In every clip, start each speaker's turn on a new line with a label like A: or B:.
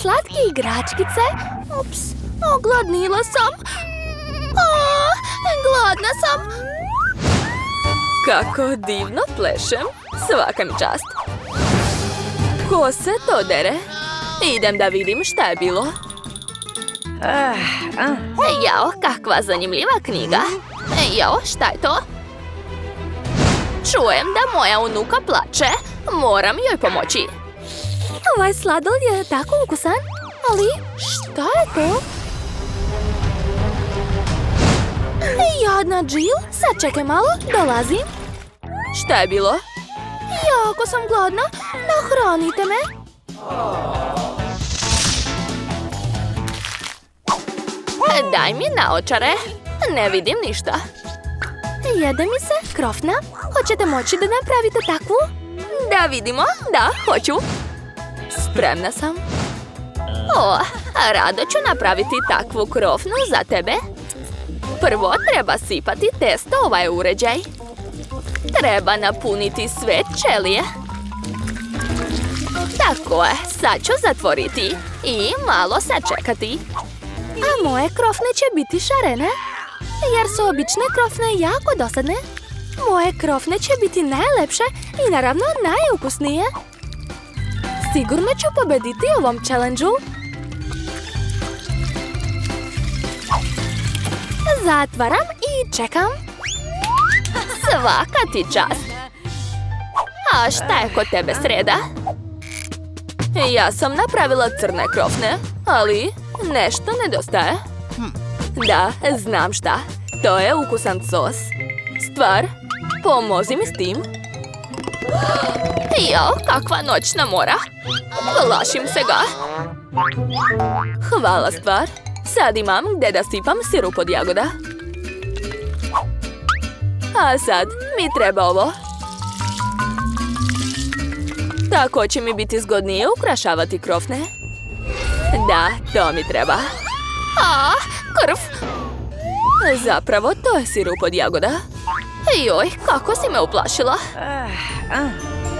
A: slatke igračkice. Ups, ogladnila sam. Gladna sam.
B: Kako divno plešem. Svaka mi čast. Ko se to dere? Idem da vidim šta je bilo.
A: Jao, kakva zanimljiva knjiga. Jao, šta je to? Čujem da moja unuka plače. Moram joj pomoći. Ovaj sladol je tako ukusan. Ali šta je to? Jadna Jill, sad čekaj malo, dolazim.
B: Šta je bilo?
A: Jako sam gladna, nahranite me. Daj mi naočare, ne vidim ništa. Jede mi se krofna, hoćete moći da napravite takvu?
B: Da vidimo, da, hoću. Spremna sam.
A: O, rado ću napraviti takvu krofnu za tebe. Prvo treba sipati testo ovaj uređaj. Treba napuniti sve ćelije. Tako je, sad ću zatvoriti i malo sačekati. A moje krofne će biti šarene, jer su obične krofne jako dosadne. Moje krofne će biti najlepše i naravno najukusnije. Sigurno ću pobediti u ovom challenge-u. Zatvaram i čekam. Svaka ti čast. A šta je kod tebe sreda?
B: Ja sam napravila crne krofne, ali nešto nedostaje. Da, znam šta. To je ukusan sos. Stvar, pomozi mi s tim.
A: Jao, kakva noćna mora. Plašim se ga.
B: Hvala, Stvar. Sad imam gdje da sipam sirup od jagoda. A sad mi treba ovo. Tako će mi biti zgodnije ukrašavati krofne. Da, to mi treba.
A: A, krv.
B: Zapravo, to je sirup od jagoda.
A: Joj, kako si me uplašila.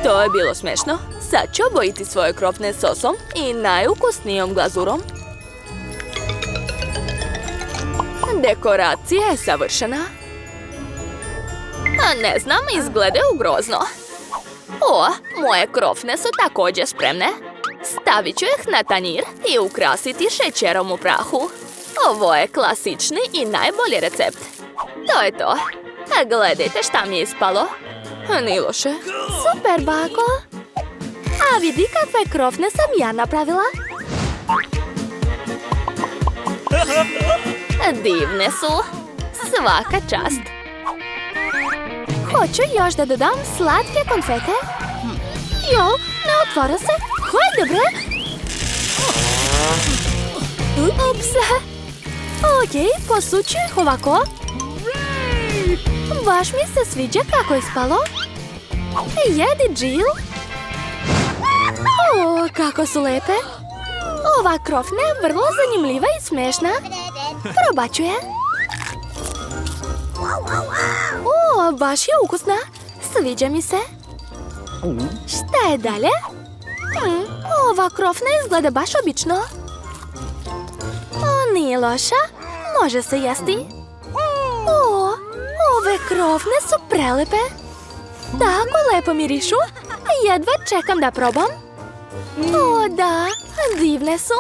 B: To je bilo smešno. Sad ću obojiti svoje krofne sosom i najukusnijom glazurom. Dekoracija je savršena.
A: Ne znam, izgledaju grozno. O, moje krofne su također spremne. Stavit ću ih na tanjir i ukrasiti šećerom u prahu. Ovo je klasični i najbolji recept. To je to. Gledajte šta mi je ispalo.
B: Nije loše.
A: Super, bako. A vidi kakve krofne sam ja napravila. Divne su. Svaka čast. Hoću još da dodam slatke konfete. Jo, ne otvara se. Hajde, bre. Ups. Okej, posuću ih ovako. Baš mi se sviđa kako je ispalo. Jedi, Jill. O, kako su lepe. Ova krofna je vrlo zanimljiva i smešna. Probat ću je. O, baš je ukusna. Sviđa mi se. Šta je dalje? Ova krofna izgleda baš obično. O, nije loša. Može se jesti. O, ove krofne su prelepe. Tako lepo mirišu. Jedva čekam da probam. O, da, divne su.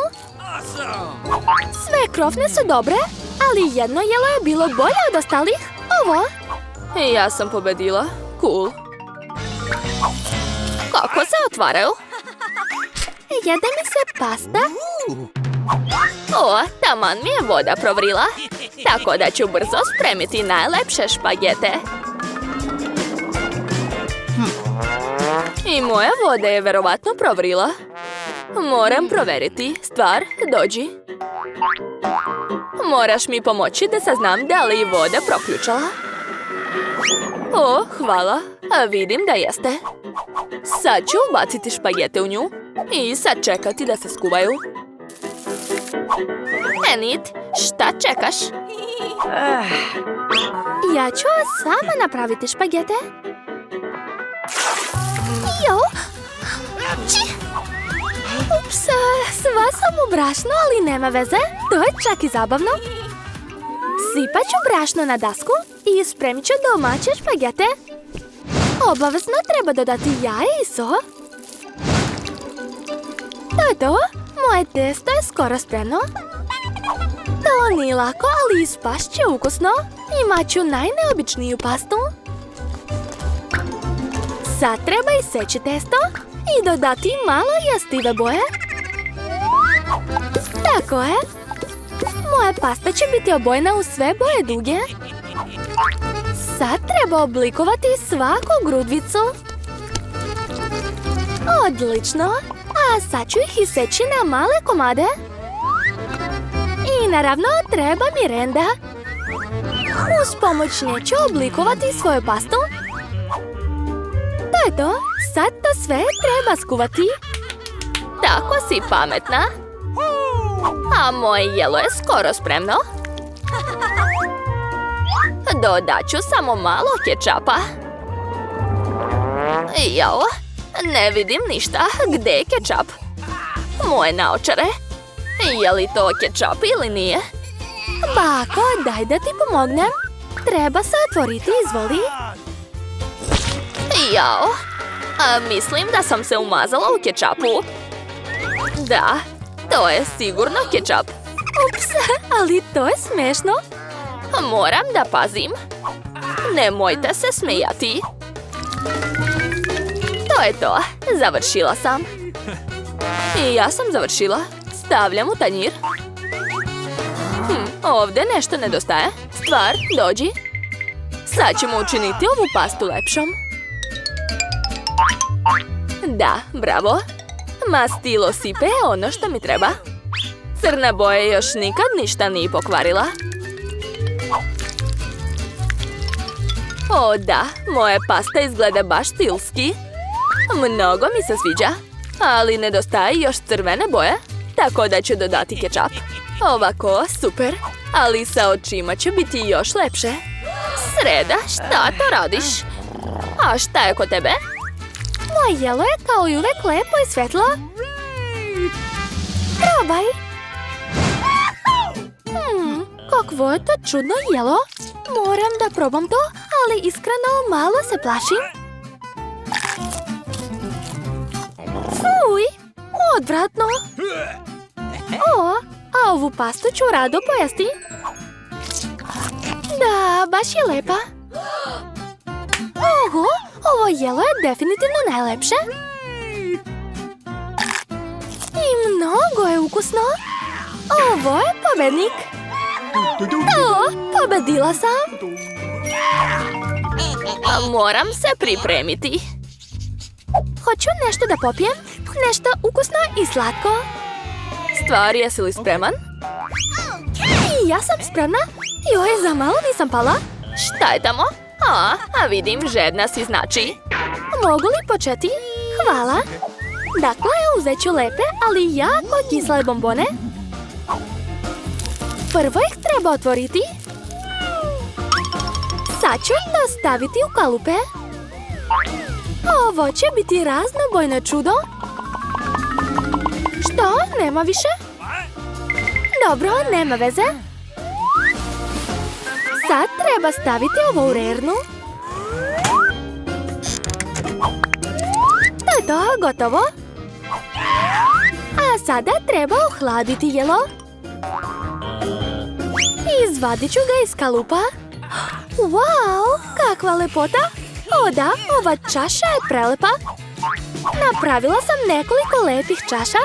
A: Sve krofne su dobre, ali jedno jelo je bilo bolje od ostalih. Ovo.
B: Ja sam pobedila. Cool.
A: Kako se otvaraju? Jede mi se pasta. O, taman mi je voda provrila. Tako da ću brzo spremiti najlepše špagete.
B: I moja voda je verovatno provrila. Moram proveriti. Stvar, dođi. Moraš mi pomoći da saznam da li je voda proključala. O, hvala. A vidim da jeste. Sad ću ubaciti špagete u nju i sad čekati da se skuvaju.
A: Enid, šta čekaš? Ja ću sama napraviti špagete. Jo! Ups, sva sam u brašno, ali nema veze. To je čak i zabavno. Sipat ću brašno na dasku i spremit ću domaće špagete. Obavezno treba dodati jaje i so. To je to. Moje testo je skoro spremno. To nije lako, ali ispast će ukusno. Imat ću najneobičniju pastu. Sad treba iseći testo i dodati malo jastive boje. Tako je. Moja pasta će biti obojena u sve boje duge. Sad treba oblikovati svaku grudvicu. Odlično. A sad ću ih iseći na male komade. I naravno treba mi renda. Uz pomoć nje ću oblikovati svoju pastu. To je to. Sad to sve treba skuvati.
B: Tako si pametna. A moje jelo je skoro spremno. Dodat ću samo malo kečapa. Jao, ne vidim ništa. Gdje je kečap? Moje naočare. Je li to kečap ili nije?
A: Bako, daj da ti pomognem. Treba se otvoriti, izvoli.
B: Jao, mislim da sam se umazala u kečapu. Da, to je sigurno kečap.
A: Ups, ali to je smešno.
B: Moram da pazim. Nemojte se smijati. To je to. Završila sam. I ja sam završila. Stavljam u tanjir. Ovdje nešto nedostaje. Stvar, dođi. Sad ćemo učiniti ovu pastu lepšom. Da, bravo. Mastilo sipe je ono što mi treba. Crna boja još nikad ništa nije pokvarila. O da, moja pasta izgleda baš stilski. Mnogo mi se sviđa. Ali nedostaje još crvene boje, tako da ću dodati kečap. Ovako, super. Ali sa očima će biti još lepše. Sreda, šta to radiš? A šta je kod tebe?
A: Moje jelo je kao i uvek lepo i svetlo. Probaj. Kakvo je to čudno jelo. Moram da probam to, ali iskreno malo se plašim. Fuj, odvratno. O, a ovu pastu ću rado pojesti. Da, baš je lepa. Oho, ovo jelo je definitivno najlepše. I mnogo je ukusno. Ovo je pobednik. O, pobedila sam.
B: Moram se pripremiti.
A: Hoću nešto da popijem. Nešto ukusno i slatko.
B: Stvar, jesi li spreman?
A: I ja sam spremna. Joj, za malo nisam pala.
B: Šta je tamo? A vidim, žedna si znači.
A: Mogu li početi? Hvala. Dakle, uzet ću lepe, ali jako kisle bombone. Prvo ih treba otvoriti. Sad ću to staviti u kalupe. Ovo će biti raznobojno čudo. Što? Nema više? Dobro, nema veze. Sad treba staviti ovo u rernu. To je to, gotovo. A sada treba ohladiti jelo. Izvadit ću ga iz kalupa. Wow, kakva lepota. O da, ova čaša je prelepa. Napravila sam nekoliko lepih čaša.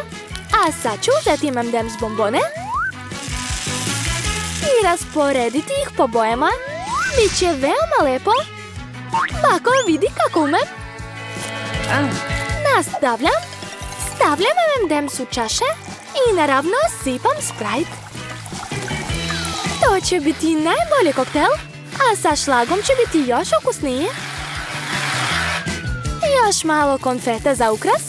A: A sad ću uzeti M&M's bombone i rasporediti ih po bojama. Biće veoma lepo. Bako, vidi kako umem. Nastavljam. Stavljam M&M's u čaše i naravno sipam Sprite. To će biti najbolji koktel, a sa šlagom će biti još ukusnije. Još malo konfeta za ukras.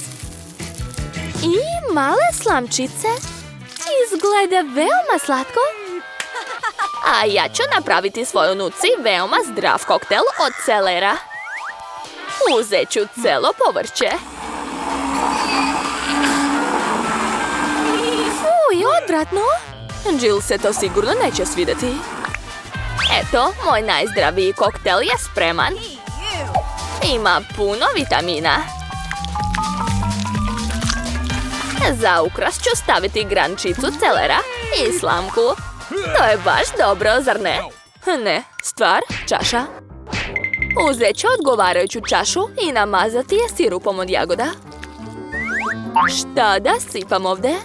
A: I male slamčice. Izgleda veoma slatko.
B: A ja ću napraviti svojoj unuci veoma zdrav koktel od celera. Uzet ću celo povrće.
A: odvratno.
B: Jill se to sigurno neće svidjeti. Eto, moj najzdraviji koktel je spreman. Ima puno vitamina. Za ukras ću staviti grančicu celera i slamku. To je baš dobro, zar ne? Ne, stvar, čaša. Uzet ću odgovarajuću čašu i namazati je sirupom od jagoda. Šta da sipam ovdje?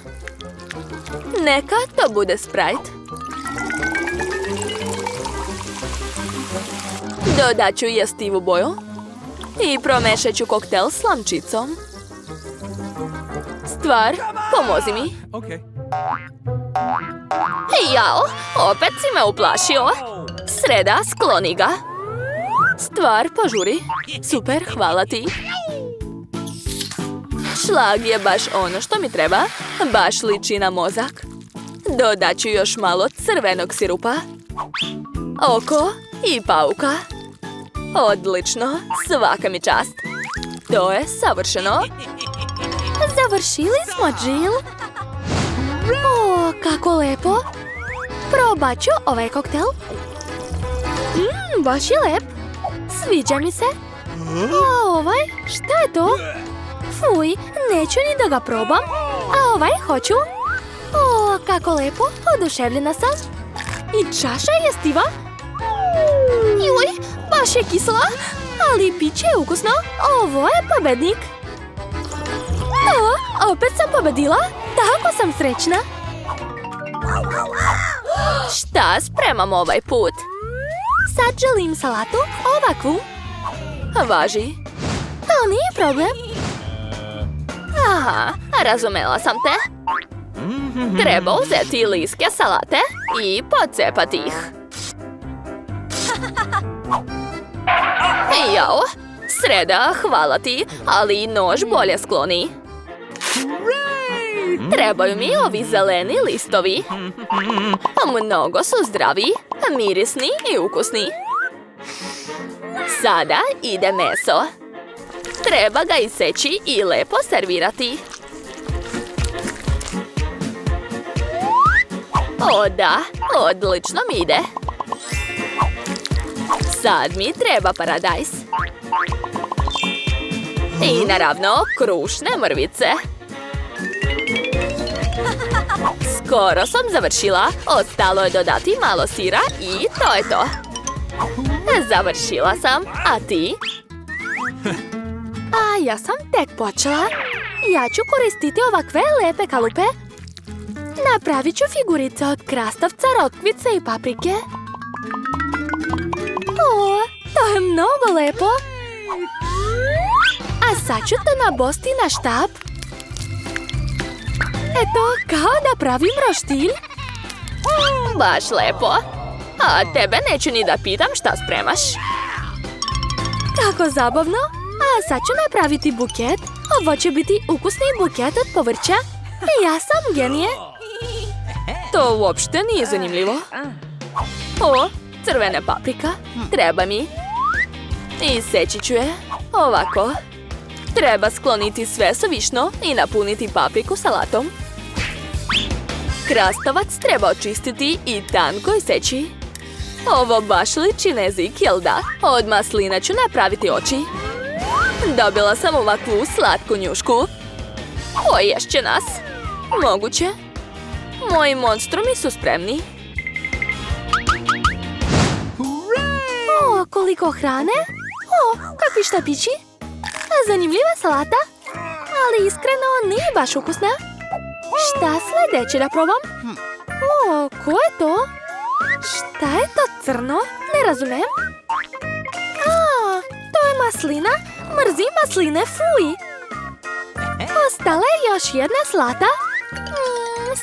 B: Neka to bude Sprite. Dodat ću jestivu boju i promešat ću koktel s slamčicom. Stvar, pomozi mi. Jao, opet si me uplašio. Sreda, skloni ga. Stvar, požuri. Super, hvala ti. Šlag je baš ono što mi treba. Baš liči na mozak. Dodat ću još malo crvenog sirupa. Oko i pauka. Odlično, svaka mi čast. To je savršeno.
A: Završili smo, Jill. O, kako lepo. Probat ću ovaj koktel. Baš je lep. Sviđa mi se. A ovaj, šta je to? Fuj, neću ni da ga probam. A ovaj hoću. O, kako lepo, oduševljena sam. I čaša je jestiva. Juj, baš je kisla, ali piće je ukusno. Ovo je pobednik. O, opet sam pobedila. Tako sam srećna.
B: Šta spremam ovaj put?
A: Sad želim salatu ovakvu.
B: Važi.
A: To nije problem.
B: Aha, razumela sam te. Treba uzeti liske salate i pocepati ih. Jao, Sreda, hvala ti, ali nož bolje skloni. Trebaju mi ovi zeleni listovi. Mnogo su zdravi, mirisni i ukusni. Sada ide meso. Treba ga iseći i lepo servirati. O da, odlično mi ide. Sad mi treba paradajz. I naravno krušne mrvice. Skoro sam završila, ostalo je dodati malo sira i to je to. Završila sam, a ti?
A: A ja sam tek počela. Ja ću koristiti ovakve lepe kalupe. Napravit ću figurice od krastavca, rotkvice i paprike. O, to je mnogo lepo. A sad ću to nabosti na štap. Eto, kao da pravim roštilj.
B: Baš lepo. A tebe neću ni da pitam šta spremaš.
A: Kako zabavno. A sad ću napraviti buket. Ovo će biti ukusni buket od povrća. Ja sam genije.
B: To uopšte nije zanimljivo. O, crvena paprika. Treba mi. Iseći ću je. Ovako. Treba skloniti sve suvišno i napuniti papriku salatom. Krastavac treba očistiti i tanko iseći. Ovo baš liči na jezik, jel da? Od maslina ću napraviti oči. Dobila sam ovakvu slatku njušku. Poješće nas. Moguće. Moji monstrumi su spremni.
A: O, koliko hrane. O, kakvi štapići. Zanimljiva salata. Ali iskreno nije baš ukusna. Šta sljedeće da probam? O, ko je to? Šta je to crno? Ne razumem. A, to je maslina. Mrzim masline, fuj. Ostala je još jedna salata.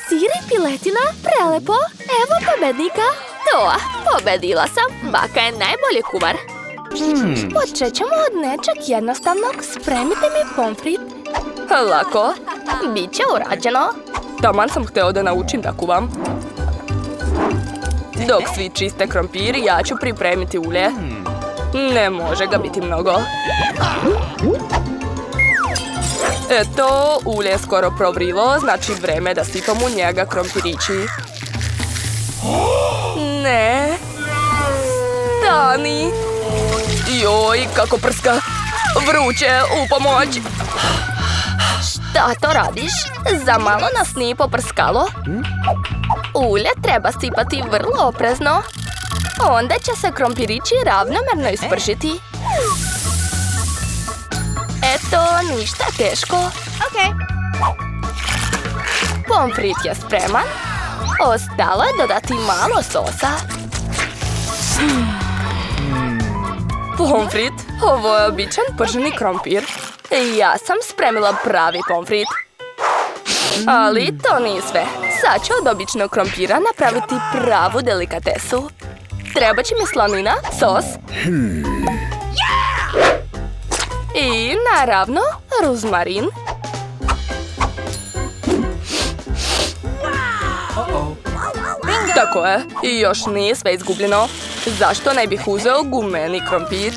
A: Sir i piletina, prelepo. Evo pobednika.
B: To, pobedila sam. Baka je najbolji kuvar.
A: Počet ćemo od nečeg jednostavnog. Spremite mi pomfrit.
B: Lako.
A: Biće urađeno.
B: Taman sam hteo da naučim da kuvam. Dok svi čiste krompir, ja ću pripremiti ulje. Ne može ga biti mnogo. Eto, ulje je skoro provrilo, znači vreme da sipam u njega krompirići. Ne. Stani. Joj, kako prska. Vruće, u pomoć. Šta to radiš? Zamalo nas nije poprskalo. Ulje treba sipati vrlo oprezno. Onda će se krompirići ravnomerno ispržiti. Eto, ništa teško. Pomfrit je spreman. Ostalo je dodati malo sosa. Pomfrit? Ovo je običan prženi krompir. Ja sam spremila pravi pomfrit. Ali to nije sve. Sad ću od običnog krompira napraviti pravu delikatesu. Treba će mi slanina, sos. I naravno ruzmarin. Tako je, i još nije sve izgubljeno. Zašto ne bih uzeo gumeni krompir?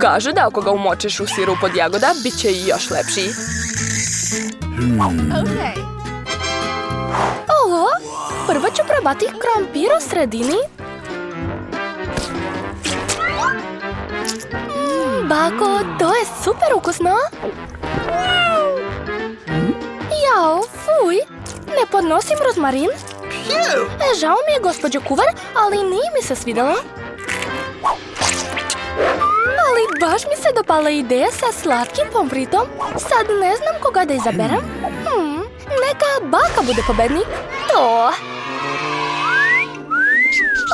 B: Kažu da ako ga umočeš u sirup od jagoda, bit će još lepši. Oho, prvo ću probati krompir u sredini. Bako, to je super ukusno. Jao, fuj, ne podnosim rozmarin. Žao mi je, gospođo kuvar, ali nije mi se svidjelo. Ali baš mi se dopala ideja sa slatkim pomfritom. Sad ne znam koga da izaberem. Neka baka bude pobednik. To.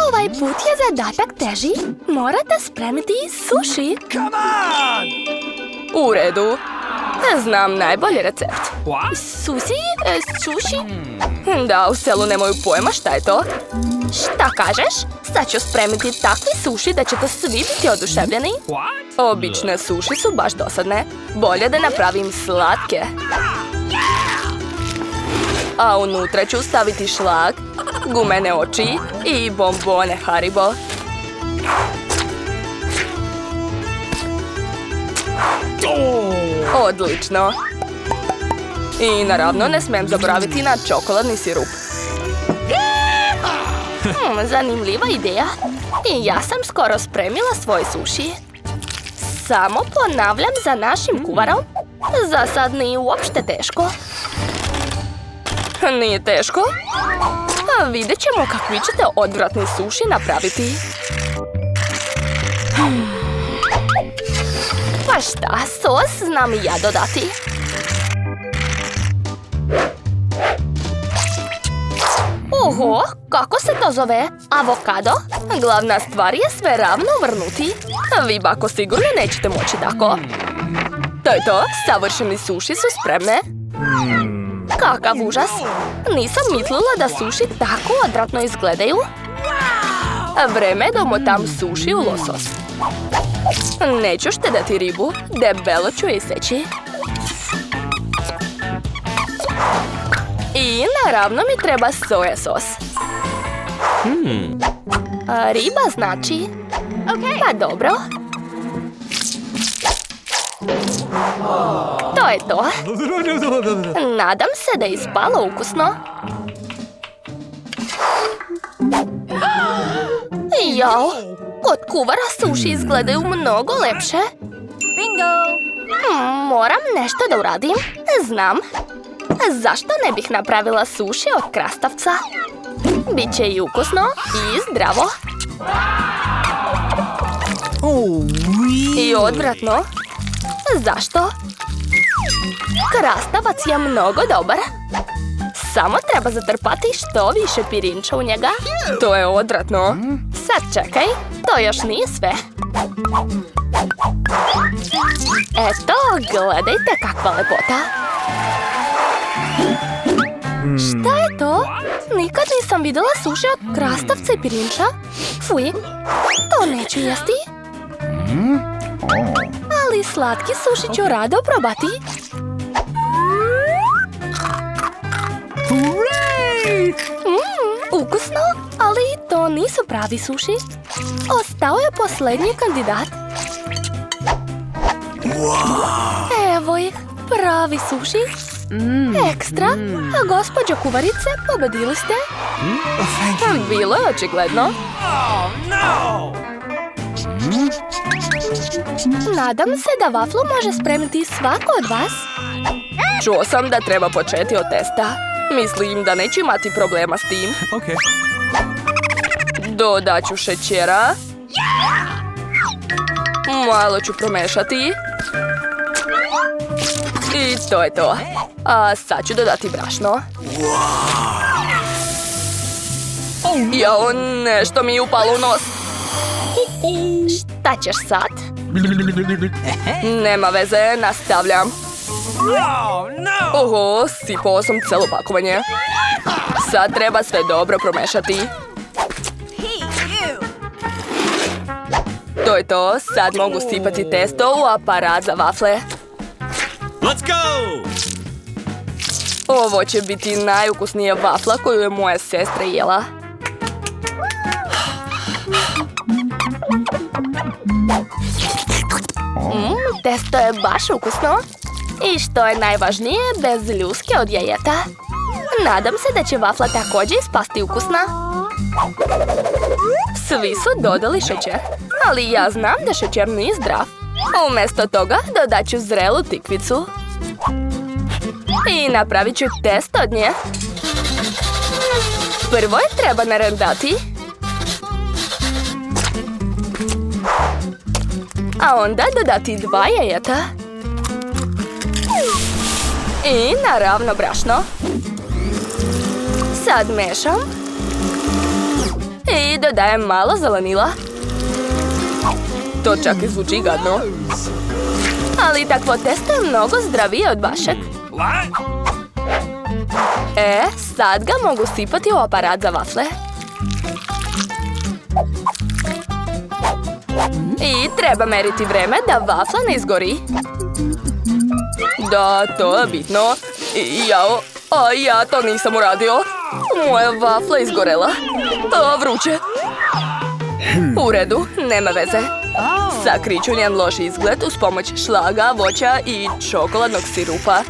B: Ovaj put je zadatak teži. Morate spremiti sushi. U redu. Znam najbolji recept. Sushi? Da, u selu nemaju pojma šta je to. Šta kažeš? Sad ću spremiti takvi suši da ćete svi biti oduševljeni. Obične suši su baš dosadne. Bolje da napravim slatke. A unutra ću staviti šlag, gumene oči i bombone Haribo. Odlično. I naravno ne smijem zaboraviti na čokoladni sirup. Zanimljiva ideja. I ja sam skoro spremila svoj suši. Samo ponavljam za našim kuvarom. Za sad nije uopšte teško. Nije teško? Vidjet ćemo kakvi ćete odvratni suši napraviti. Pa šta, sos znam i ja dodati. Oho, kako se to zove? Avokado? Glavna stvar je sve ravno vrnuti. Vi, bako, sigurno nećete moći tako. To je to, savršeni suši su spremne. Kakav užas! Nisam mislila da suši tako odvratno izgledaju. Vreme je da umotam suši u losos. Neću štedati ribu, debelo ću je iseći. I naravno mi treba soja sos. Riba znači? Pa dobro. To je to. Nadam se da je ispalo ukusno. Jao, kod kuvara suši izgledaju mnogo lepše. Moram nešto da uradim. Znam. Zašto ne bih napravila suši od krastavca? Biće i ukusno i zdravo. I odvratno. Zašto? Krastavac je mnogo dobar. Samo treba zatrpati što više pirinča u njega. To je odvratno. Sad čekaj, to još nije sve. Eto, gledajte kakva lepota. Šta je to? Nikad nisam vidjela suši od krastavca i pirinča. Fuj, to neću jesti. Ali slatki suši ću rado probati. Ukusno, ali to nisu pravi suši. Ostao je posljednji kandidat.
A: Evo ih, pravi suši. Ekstra. A gospođo kuvarice, pobedili ste.
B: Bilo je očigledno.
A: Nadam se da vaflu može spremiti svako od vas.
B: Čuo sam da treba početi od testa. Mislim da neću imati problema s tim. Dodat ću šećera. Malo ću promešati. I to je to. A sad ću dodati brašno. Jao, nešto mi je upalo u nos.
A: Šta ćeš sad?
B: Nema veze, nastavljam. Oho, sipao sam celo pakovanje. Sad treba sve dobro promešati. To je to, sad mogu sipati testo u aparat za vafle.
C: Let's go!
B: Ovo će biti najukusnija vafla koju je moja sestra jela.
A: Testo je baš ukusno. I što je najvažnije, bez ljuske od jajeta. Nadam se da će vafla također ispasti ukusna.
B: Svi su dodali šećer, ali ja znam da šećer nije zdrav. Umjesto toga dodat ću zrelu tikvicu. I napravit ću testo od nje. Prvo je treba narandati. A onda dodati 2 jajeta. I naravno brašno. Sad mešam. I dodajem malo zelenila. To čak i zvuči gadno. Ali takvo testo je mnogo zdravije od vašeg. Sad ga mogu sipati u aparat za vafle. I treba meriti vreme da vafla ne izgori. Da, to je bitno. Jao, a ja to nisam uradio. Moja vafla izgorela. Vruće. U redu, nema veze. Sakrit ću njen loš izgled uz pomoć šlaga, voća i čokoladnog sirupa.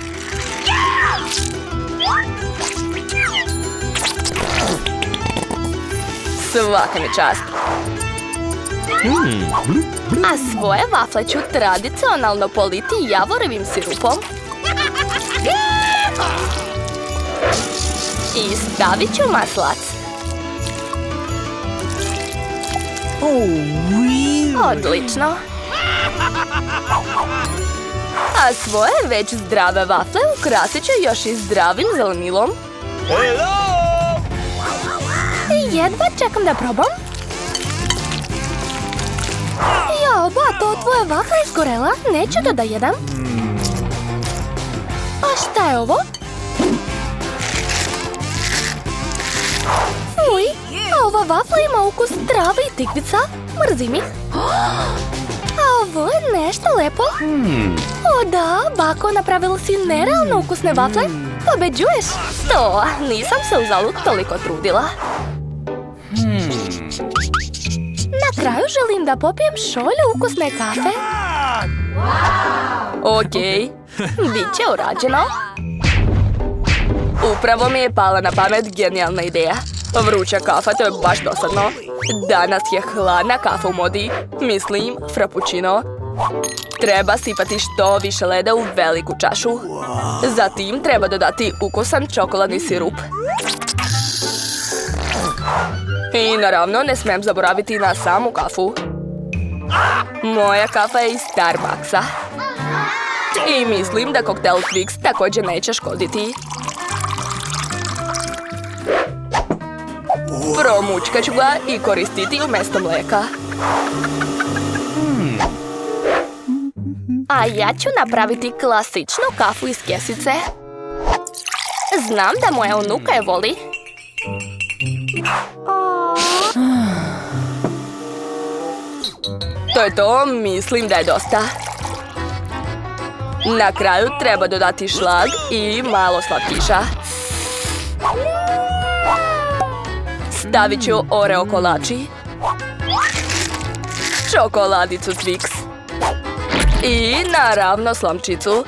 B: Svaka mi čast.
A: A svoje vafle ću tradicionalno politi javorevim sirupom. I stavit ću maslac. Odlično.
B: A svoje već zdrave vafle ukrasit ću još i zdravim zelenilom.
A: Jedva čekam da probam. Jao, bato, tvoja vafla izgorela. Neću da jedem. A šta je ovo? Uj, a ova vafla ima ukus trave i tikvica. Mrzim ih. A ovo je nešto lepo. O da, bako, napravila si nerealno ukusne vafle. Pobeđuješ.
B: To, nisam se uzalud toliko trudila.
A: Na kraju želim da popijem šolju ukusne kafe.
B: Okej, bit će urađeno. Upravo mi je pala na pamet genijalna ideja. Vruća kafa, to je baš dosadno. Danas je hladna kafa u modi. Mislim, frappuccino. Treba sipati što više leda u veliku čašu. Zatim treba dodati ukusan čokoladni sirup. I naravno ne smijem zaboraviti na samu kafu. Moja kafa je iz Starbucksa. I mislim da koktel Twix također neće škoditi. Promučkat ću ga i koristiti umjesto mlijeka.
A: A ja ću napraviti klasičnu kafu iz kesice. Znam da moja unuka je voli.
B: To je to, mislim da je dosta. Na kraju treba dodati šlag i malo slatkiša. Stavit ću Oreo kolači, čokoladicu Twix I naravno slamčicu.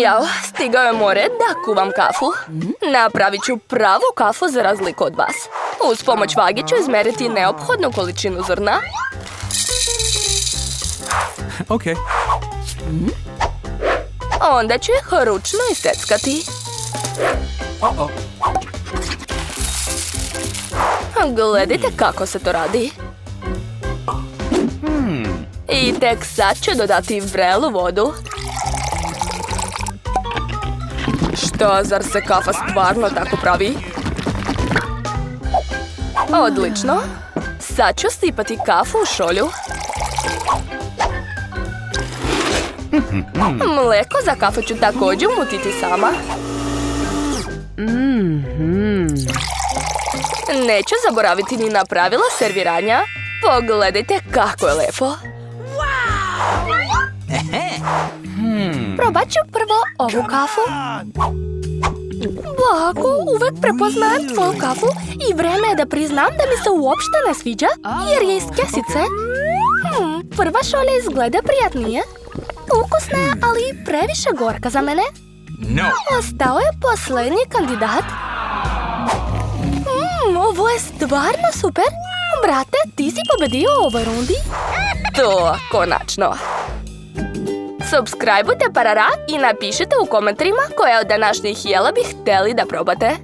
B: Jao, stigao je moj red da kuvam kafu. Napravit ću pravu kafu za razliku od vas. Uz pomoć vage ću izmeriti neophodnu količinu zrna.
C: Okay.
B: Onda ću ih ručno iseckati. Gledajte kako se to radi. I tek sad ću dodati vrelu vodu. Što, zar se kafa stvarno tako pravi? Odlično. Sad ću sipati kafu u šolju. Mleko za kafu ću također umutiti sama. Neću zaboraviti ni na pravila serviranja. Pogledajte kako je lepo.
A: Probat ću prvo ovu kafu. Blago, uvek prepoznajem tvoju kafu i vreme je da priznam da mi se uopšte ne sviđa, jer je iz kesice. Prva šolja izgleda prijatnije. Ukusna je, ali previše gorka za mene.
C: No.
A: Ostao je posljednji kandidat. Ovo je stvarno super. Brate, ti si pobedio u ovoj rundi.
B: To, konačno. Subscribeujte Parara i napišite u komentarima koje od današnjih jela bi htjeli da probate.